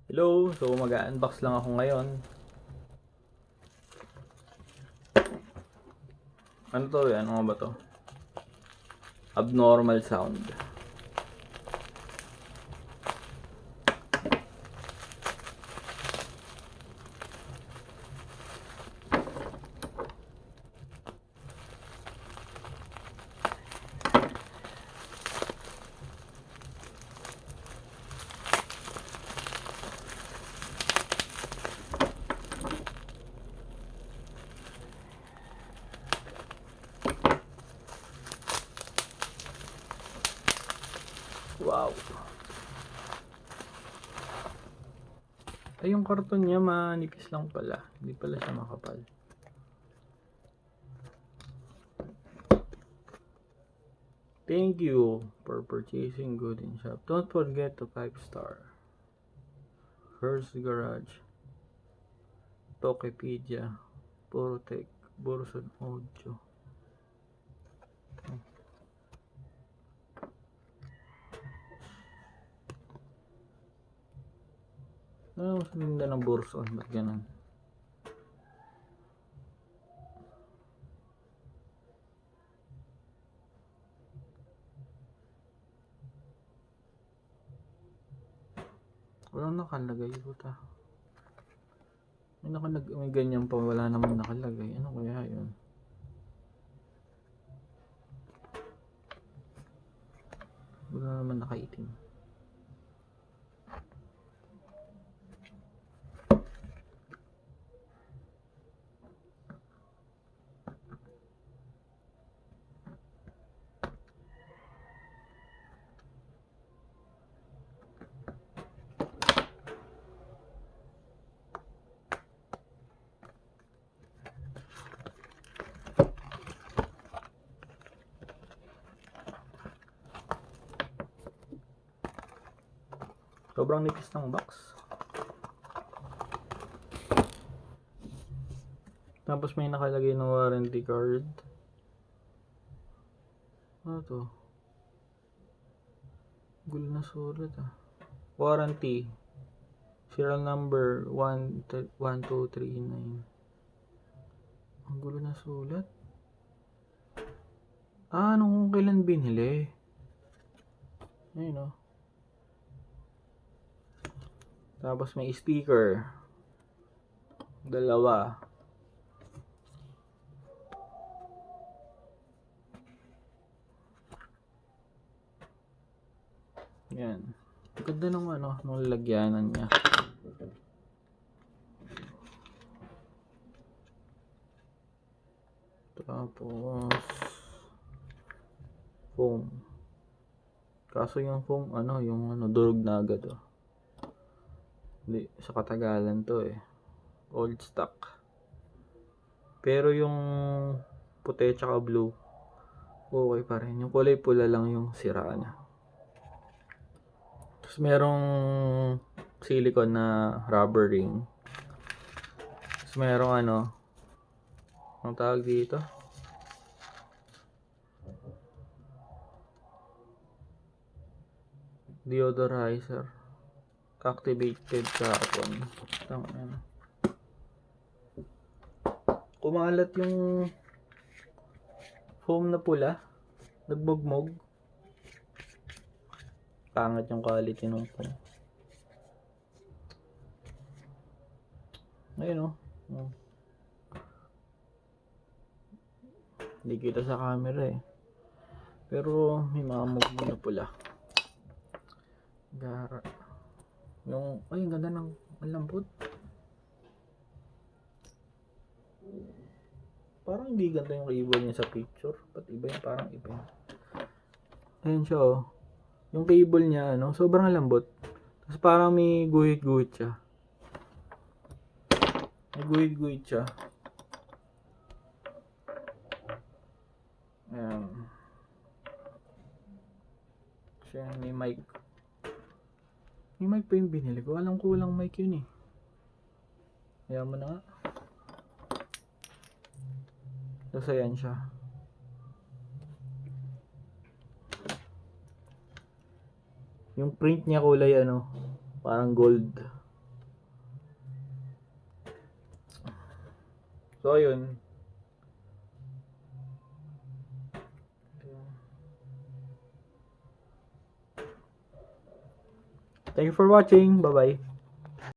Hello! So mag-unbox lang ako ngayon. Ano to eh? Ano nga ba to? Abnormal sound. Wow! Ay, yung karton niya manipis lang pala. Hindi pala siya makapal. Thank you for purchasing good in shop. Don't forget to 5-star. First Garage, Tokopedia, Purotech, Burson Audio. Ano mas ganda ng Burson? Ba't ganun? Walang nakalagay po ta. May ganyan pa, wala naman nakalagay. Ano kaya yun? Wala naman nakaitim. Sobrang nipis ng box. Tapos may nakalagay na warranty card. Ano to? Gulo na sulat ah. Warranty. Serial number 1239. Ang gulo na sulat. Nung kailan binili? Ayun oh. Tapos may sticker. Dalawa. Yan. Ganda nung nung lagyanan niya. Tapos foam. Kaso yung foam durog na agad oh. Hindi, sa katagalan to eh. Old stock. Pero yung puti tsaka blue, okay pa rin. Yung kulay pula lang yung sira niya. Tapos merong silicone na rubber ring. Tapos merong ang tawag dito? Deodorizer. Activated carbon. Kumalat yung foam na pula. Nagbugmog. Pangat yung quality ng foam. Ayun oh. Hindi kita sa camera eh. Pero may mga mugmog na pula. Gara. Ang ganda ng lambot. Parang hindi ganda yung cable niya sa picture. Ba't iba yung parang iba yun. Ayun siya oh. Yung cable niya sobrang lambot. Tapos parang may guhit-guhit siya. Ayan. Siya may mic. May mic pa yung binili ko. Alam ko walang mic yun eh. Kaya mo na nga. Tapos ayan siya. Yung print niya kulay parang gold. So, ayun. Thank you for watching. Bye-bye.